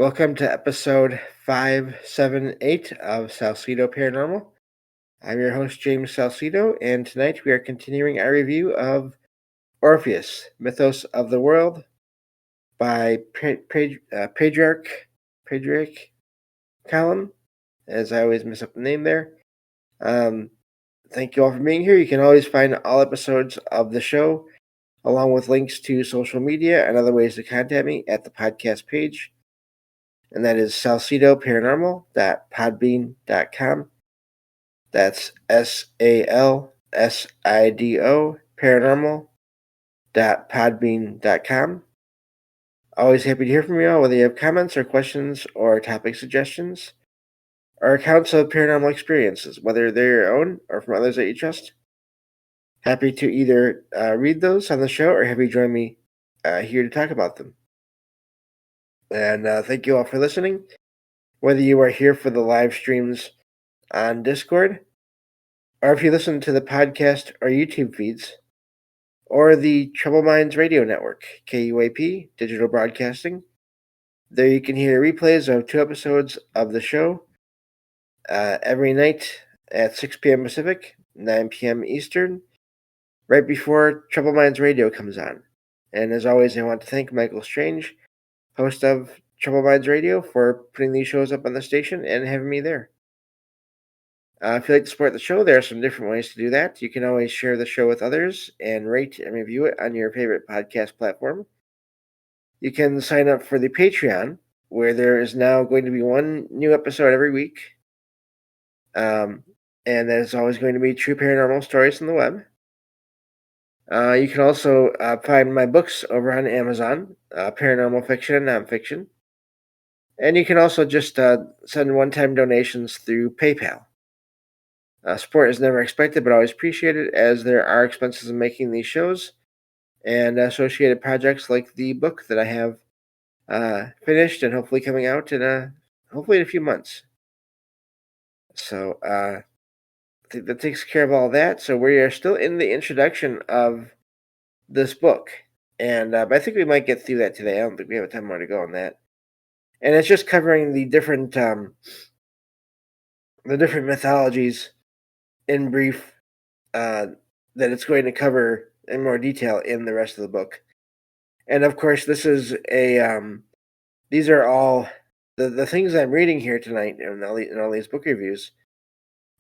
Welcome to episode 578 of Salsidoparanormal. I'm your host, James Salsido, and tonight we are continuing our review of Orpheus, Mythos of the World by Padraic Column, as I always mess up the name there. Thank you all for being here. You can always find all episodes of the show, along with links to social media and other ways to contact me at the podcast page. And that is salsidoparanormal.podbean.com. That's SALSIDO paranormal.podbean.com. Always happy to hear from you all, whether you have comments or questions or topic suggestions or accounts of paranormal experiences, whether they're your own or from others that you trust. Happy to either read those on the show or have you join me here to talk about them. And thank you all for listening. Whether you are here for the live streams on Discord, or if you listen to the podcast or YouTube feeds, or the Troubled Minds Radio Network, KUAP, Digital Broadcasting. There you can hear replays of 2 episodes of the show every night at 6 p.m. Pacific, 9 p.m. Eastern, right before Troubled Minds Radio comes on. And as always, I want to thank Michael Strange, host of Troubled Minds Radio, for putting these shows up on the station and having me there. If you'd like to support the show, there are some different ways to do that. You can always share the show with others and rate and review it on your favorite podcast platform. You can sign up for the Patreon, where there is now going to be one new episode every week. And there's always going to be true paranormal stories from the web. You can also find my books over on Amazon, paranormal fiction and nonfiction. And you can also just send one-time donations through PayPal. Support is never expected, but always appreciated, as there are expenses in making these shows and associated projects like the book that I have finished and hopefully coming out in a few months. So I think that takes care of all that. So we are still in the introduction of this book, and I think we might get through that today. I don't think we have a time more to go on that. And it's just covering the different mythologies in brief that it's going to cover in more detail in the rest of the book. And of course, this is these are all the things I'm reading here tonight in all these book reviews.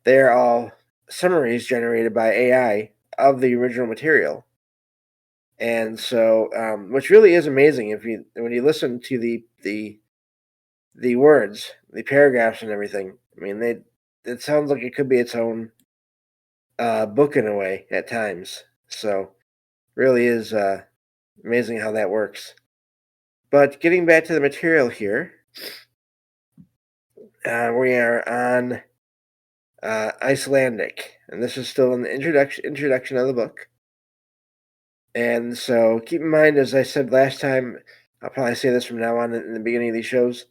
They're all summaries generated by AI of the original material. And so, which really is amazing when you listen to the words, the paragraphs and everything. I mean, it sounds like it could be its own book in a way at times. So really is amazing how that works. But getting back to the material here, we are on Icelandic, and this is still in the introduction of the book. And so keep in mind, as I said last time, I'll probably say this from now on in the beginning of these shows.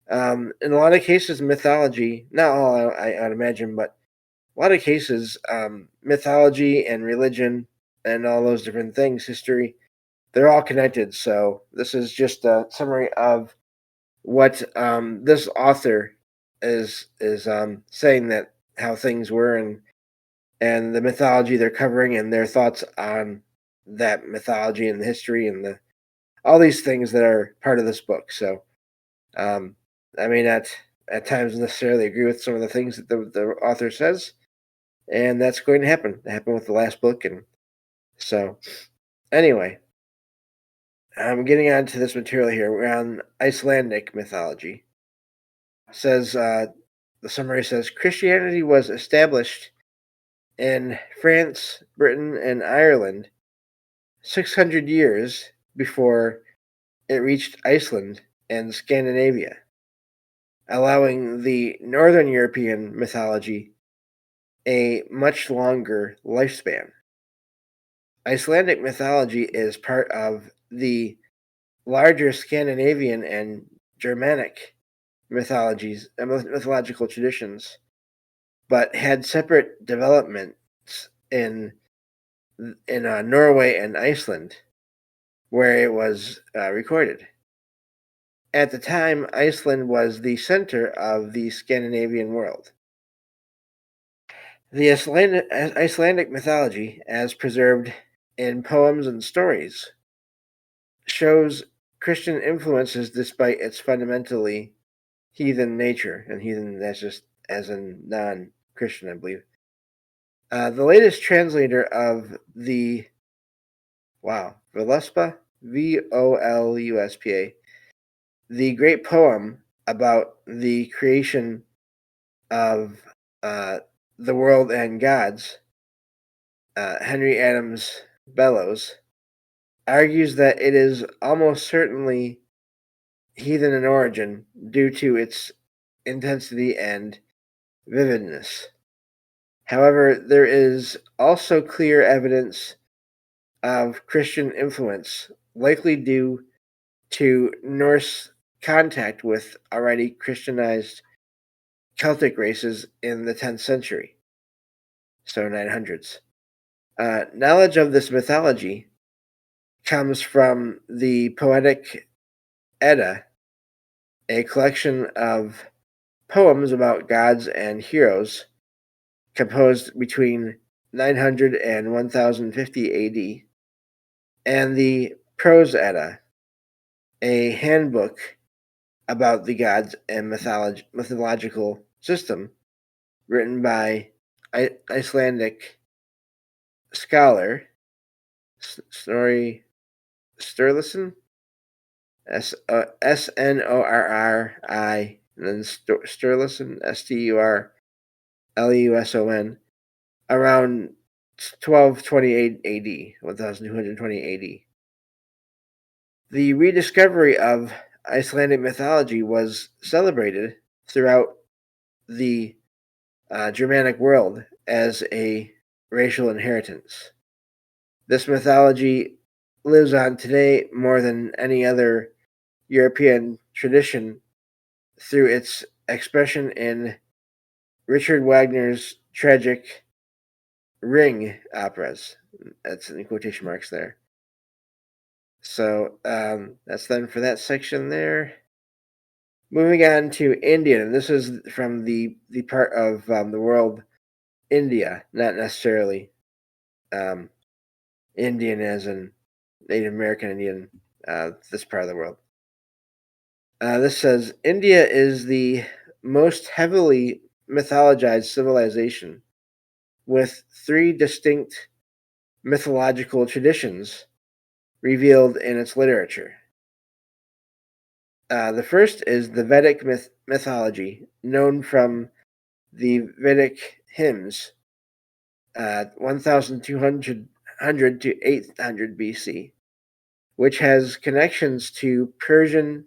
In a lot of cases, mythology, not all I'd imagine, but a lot of cases, mythology and religion and all those different things, history, they're all connected. So this is just a summary of what this author is saying, that how things were and the mythology they're covering and their thoughts on that mythology and the history and all these things that are part of this book. So I may not at times necessarily agree with some of the things that the author says, and that's going to happen. It happened with the last book. And so anyway, I'm getting on to this material here. We're on Icelandic mythology. It says, the summary says, Christianity was established in France, Britain, and Ireland 600 years before it reached Iceland and Scandinavia, allowing the Northern European mythology a much longer lifespan. Icelandic mythology is part of the larger Scandinavian and Germanic mythological traditions, but had separate developments in Norway and Iceland, where it was recorded. At the time, Iceland was the center of the Scandinavian world. The Icelandic mythology, as preserved in poems and stories, shows Christian influences despite its fundamentally heathen nature. And heathen, that's just as in non Christian, I believe. The latest translator of the Voluspa, Voluspa, the great poem about the creation of the world and gods, Henry Adams Bellows, argues that it is almost certainly heathen in origin due to its intensity and vividness. However, there is also clear evidence of Christian influence, likely due to Norse contact with already Christianized Celtic races in the 10th century, so 900s. Knowledge of this mythology comes from the Poetic Edda, a collection of poems about gods and heroes composed between 900 and 1050 AD, and the Prose Edda, a handbook about the gods and mythological system written by Icelandic scholar Snorri Sturluson, Snorri, and then Sturluson, Sturluson, around 1228 AD, 1220 AD. The rediscovery of Icelandic mythology was celebrated throughout the Germanic world as a racial inheritance. This mythology lives on today more than any other European tradition through its expression in Richard Wagner's tragic Ring operas. That's in quotation marks there. So that's then for that section there. Moving on to Indian, and this is from the part of the world India, not necessarily Indian as in Native American Indian, this part of the world. This says India is the most heavily mythologized civilization with 3 distinct mythological traditions revealed in its literature. The first is the Vedic mythology, known from the Vedic hymns, 1200 to 800 BC, which has connections to Persian,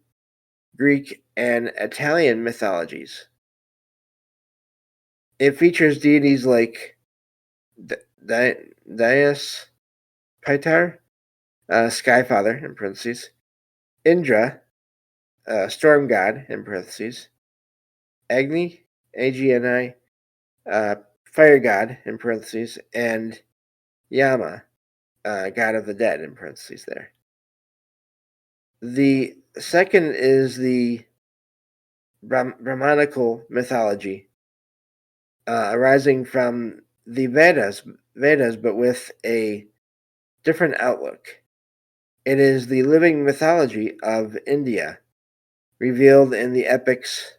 Greek, and Italian mythologies. It features deities like Dyaus Pitar, Skyfather, in parentheses, Indra, Storm God, in parentheses, Agni, Agni, Fire God, in parentheses, and Yama, God of the Dead, in parentheses there. The second is the Brahmanical mythology, arising from the Vedas, but with a different outlook. It is the living mythology of India, revealed in the epics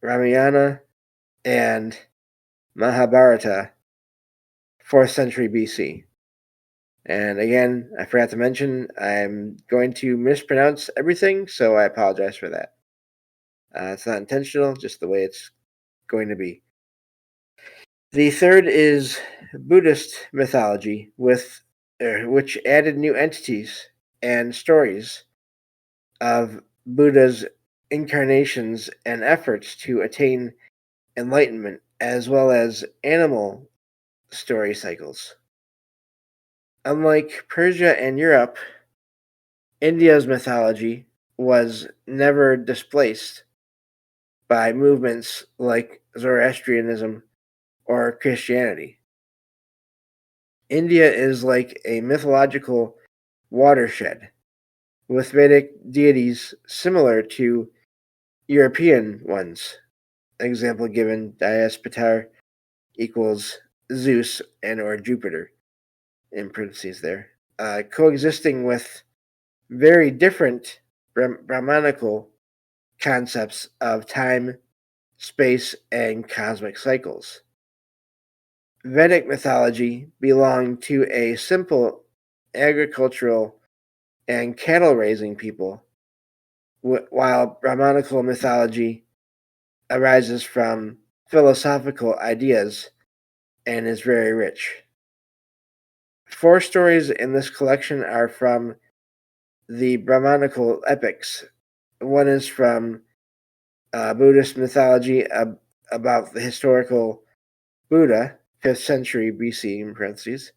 Ramayana and Mahabharata, 4th century BC. And again, I forgot to mention, I'm going to mispronounce everything, so I apologize for that. It's not intentional, just the way it's going to be. The third is Buddhist mythology, which added new entities and stories of Buddha's incarnations and efforts to attain enlightenment, as well as animal story cycles. Unlike Persia and Europe, India's mythology was never displaced by movements like Zoroastrianism or Christianity. India is like a mythological watershed with Vedic deities similar to European ones. Example given: Diaspatar equals Zeus and or Jupiter in parentheses there. Coexisting with very different Brahmanical concepts of time, space, and cosmic cycles. Vedic mythology belonged to a simple agricultural and cattle raising people, while Brahmanical mythology arises from philosophical ideas and is very rich. 4 stories in this collection are from the Brahmanical epics. One is from Buddhist mythology about the historical Buddha, 5th century BC in parentheses,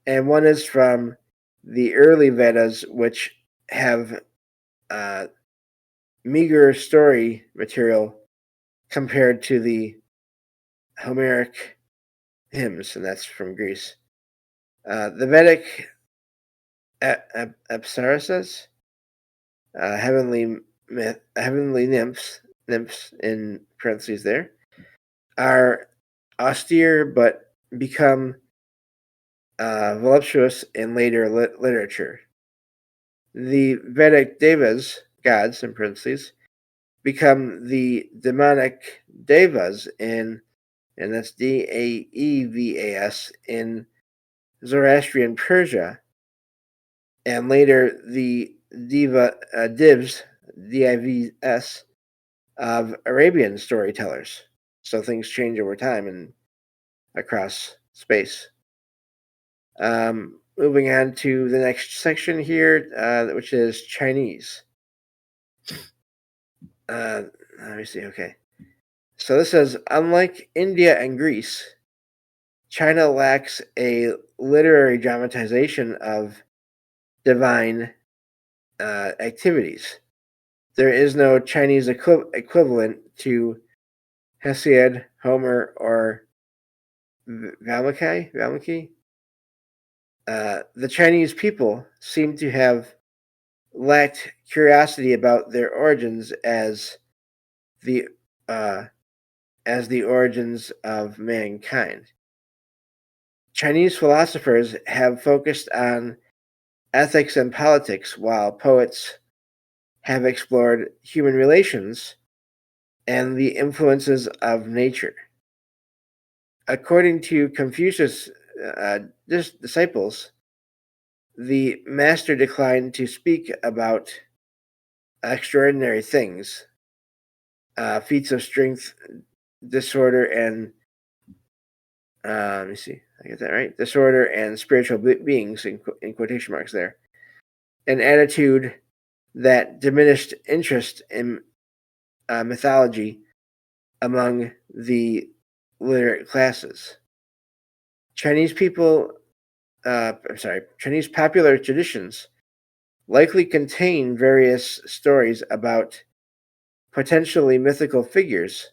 and one is from the early Vedas, which have meager story material compared to the Homeric hymns, and that's from Greece. The Vedic apsaras, heavenly nymphs in parentheses there, are austere but become voluptuous in later literature. The Vedic devas, gods in parentheses, become the demonic devas and that's Daevas in Zoroastrian Persia, and later the divs, divs, of Arabian storytellers. So things change over time and across space. Moving on to the next section here, which is Chinese. Let me see. Okay. So this says, unlike India and Greece, China lacks a literary dramatization of divine activities. There is no Chinese equivalent to Hesiod, Homer, or Valmiki. The Chinese people seem to have lacked curiosity about their origins as the origins of mankind. Chinese philosophers have focused on ethics and politics, while poets have explored human relations and the influences of nature. According to Confucius' disciples, the master declined to speak about extraordinary things, feats of strength, disorder, and let me see, I get that right? Disorder and spiritual beings in quotation marks there. An attitude that diminished interest in mythology among the literate classes. Chinese popular traditions likely contain various stories about potentially mythical figures,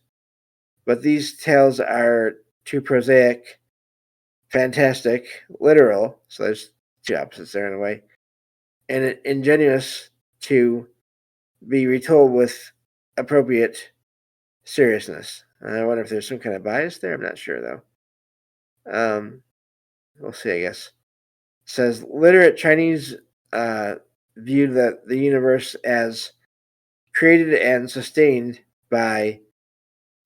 but these tales are too prosaic, fantastic, literal, so there's 2 opposites there in a way, and ingenuous to be retold with appropriate seriousness. I wonder if there's some kind of bias there. I'm not sure, though. We'll see, I guess. It says, literate Chinese viewed the universe as created and sustained by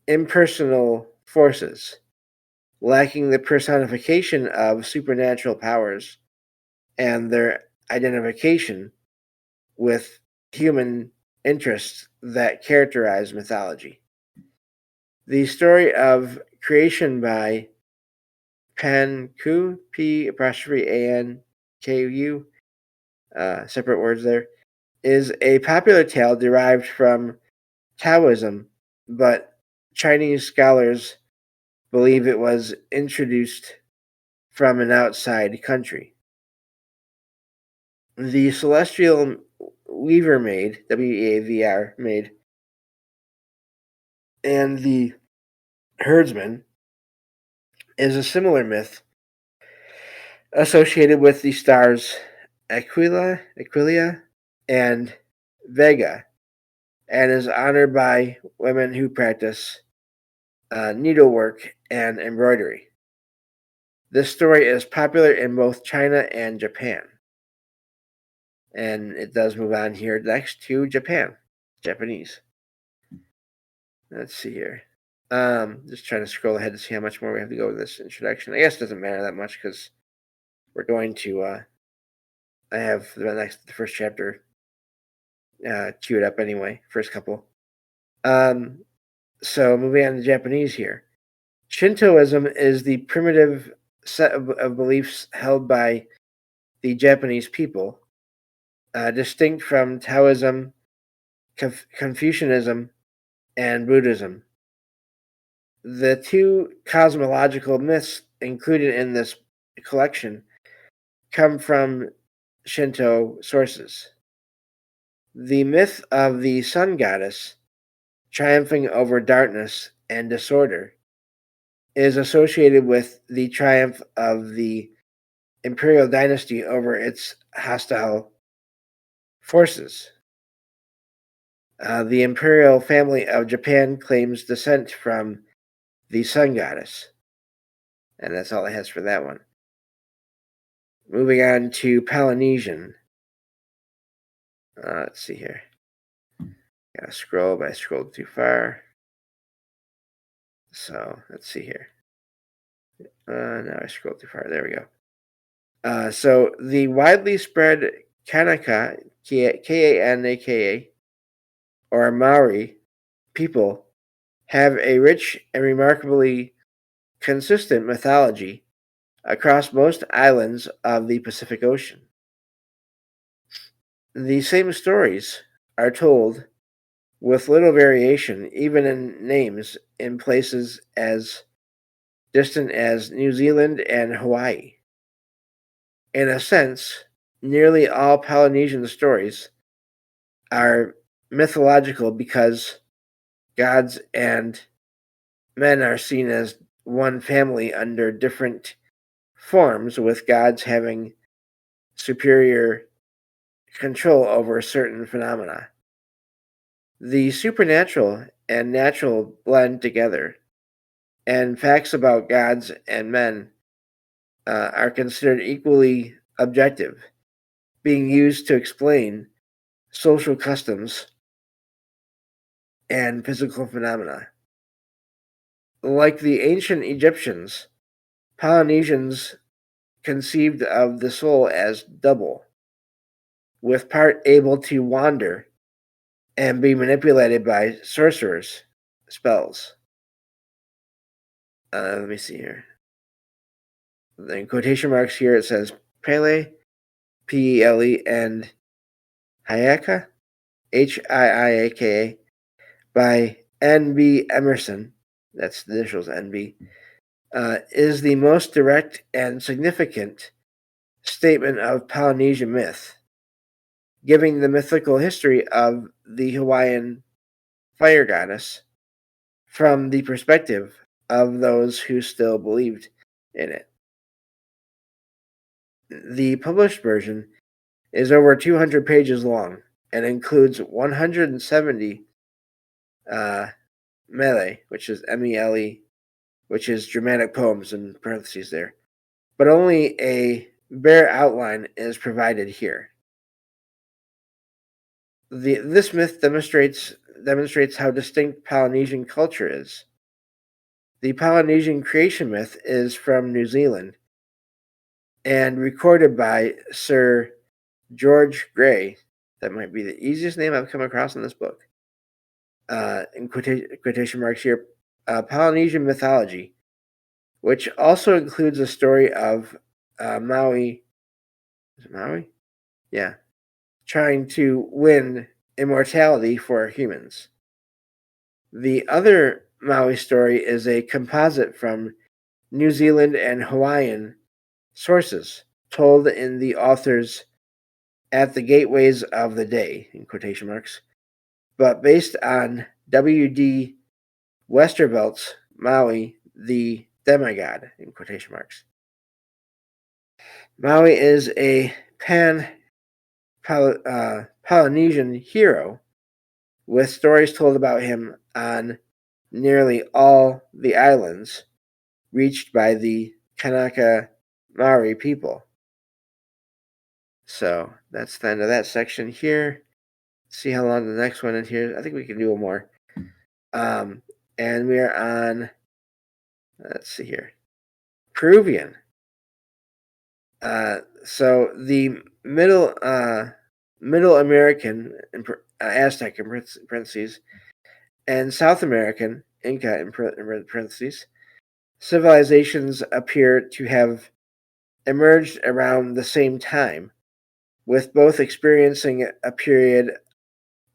impersonal forces, lacking the personification of supernatural powers and their identification with human interests that characterize mythology. The story of creation by Panku, P''Anku, separate words there, is a popular tale derived from Taoism, but Chinese scholars believe it was introduced from an outside country. The celestial weaver maid, Weavr maid, and the herdsman is a similar myth associated with the stars Aquilia and Vega, and is honored by women who practice needlework and embroidery. This story is popular in both China and Japan. And it does move on here next to Japan, Japanese. Let's see here. Just trying to scroll ahead to see how much more we have to go with this introduction. I guess it doesn't matter that much because we're going to. I have the first chapter queued up anyway. First couple. So moving on to Japanese here. Shintoism is the primitive set of beliefs held by the Japanese people, distinct from Taoism, Confucianism, and Buddhism. The two cosmological myths included in this collection come from Shinto sources. The myth of the sun goddess triumphing over darkness and disorder is associated with the triumph of the imperial dynasty over its hostile forces. The imperial family of Japan claims descent from the sun goddess. And that's all it has for that one. Moving on to Polynesian. Let's see here. Gotta scroll, but I scrolled too far. So, let's see here. No, I scrolled too far. There we go. So, the widely spread Kanaka, Kanaka, or Maori people have a rich and remarkably consistent mythology across most islands of the Pacific Ocean. The same stories are told with little variation, even in names, in places as distant as New Zealand and Hawaii. In a sense, nearly all Polynesian stories are mythological because gods and men are seen as one family under different forms, with gods having superior control over certain phenomena. The supernatural and natural blend together, and facts about gods and men are considered equally objective, being used to explain social customs and physical phenomena. Like the ancient Egyptians, Polynesians conceived of the soul as double, with part able to wander and be manipulated by sorcerers' spells. Let me see here. In quotation marks here, it says Pele, P-E-L-E, and Hayaka, H-I-I-A-K-A, by N.B. Emerson, that's the initials N.B., is the most direct and significant statement of Polynesian myth, giving the mythical history of the Hawaiian fire goddess from the perspective of those who still believed in it. The published version is over 200 pages long and includes 170 mele, which is M-E-L-E, which is dramatic poems in parentheses there. But only a bare outline is provided here. This myth demonstrates how distinct Polynesian culture is. The Polynesian creation myth is from New Zealand and recorded by Sir George Gray. That might be the easiest name I've come across in this book. In quotation marks here, Polynesian mythology, which also includes a story of Maui. Is it Maui? Yeah. Trying to win immortality for humans. The other Maui story is a composite from New Zealand and Hawaiian sources, told in the author's At the Gateways of the Day, in quotation marks, but based on W.D. Westervelt's Maui, the demigod, in quotation marks. Maui is a Polynesian hero, with stories told about him on nearly all the islands reached by the Kanaka Maori people. So that's the end of that section here. See how long the next one in here. I think we can do one more. And we are on, let's see here, Peruvian. So the Middle American, Aztec in parentheses, and South American, Inca in parentheses, civilizations appear to have emerged around the same time, with both experiencing a period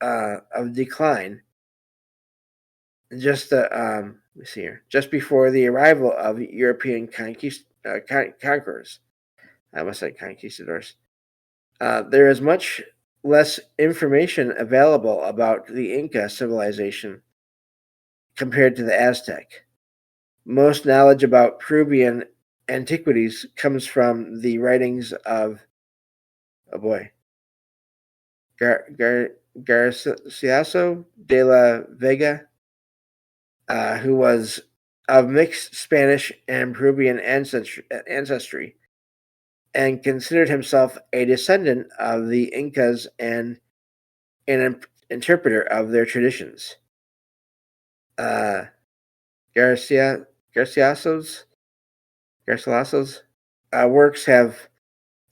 of decline. Just let me see here. Just before the arrival of European conquerors, I almost said conquistadors. There is much less information available about the Inca civilization compared to the Aztec. Most knowledge about Peruvian antiquities comes from the writings of, Garcilaso de la Vega, who was of mixed Spanish and Peruvian ancestry, and considered himself a descendant of the Incas and an interpreter of their traditions. Garcilaso's works have,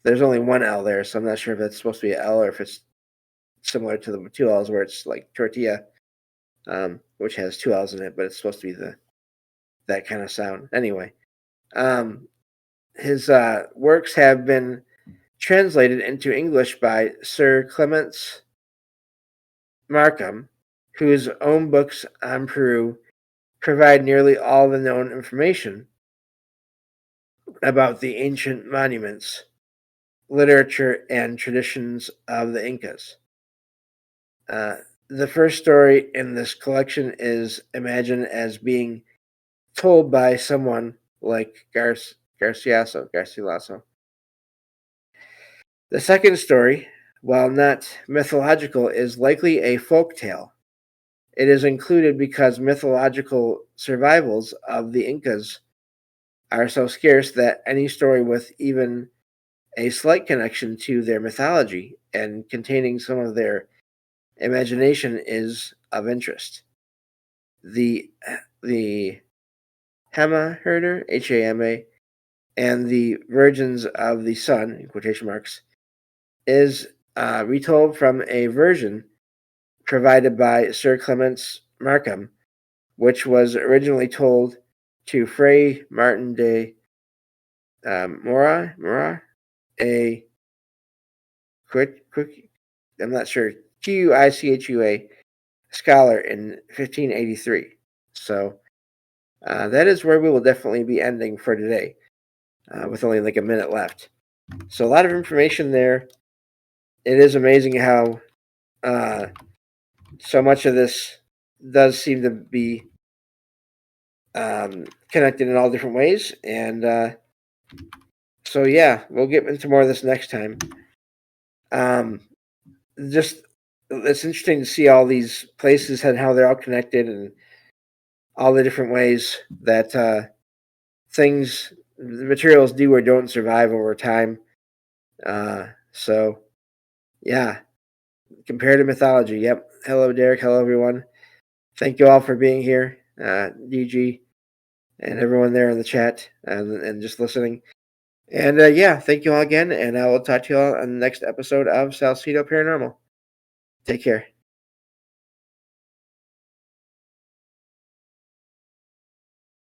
there's only one L there, so I'm not sure if it's supposed to be an L or if it's similar to the two L's where it's like tortilla, which has two L's in it, but it's supposed to be that kind of sound. Anyway, his works have been translated into English by Sir Clements Markham, whose own books on Peru provide nearly all the known information about the ancient monuments, literature, and traditions of the Incas. The first story in this collection is imagined as being told by someone like Garcilaso. The second story, while not mythological, is likely a folk tale. It is included because mythological survivals of the Incas are so scarce that any story with even a slight connection to their mythology and containing some of their imagination is of interest. The Hama herder, Hama, and the Virgins of the Sun, in quotation marks, is retold from a version provided by Sir Clements Markham, which was originally told to Fray Martin de Mora, a I'm not sure, Quichua scholar in 1583. So that is where we will definitely be ending for today, with only like a minute left. So a lot of information there. It is amazing how so much of this does seem to be connected in all different ways. And so, yeah, we'll get into more of this next time. Just, it's interesting to see all these places and how they're all connected and all the different ways that things, the materials do or don't survive over time. So, yeah, comparative mythology. Yep. Hello, Derek. Hello, everyone. Thank you all for being here, DG, and everyone there in the chat and just listening. And yeah, thank you all again, and I will talk to you all on the next episode of Salsidoparanormal. Take care.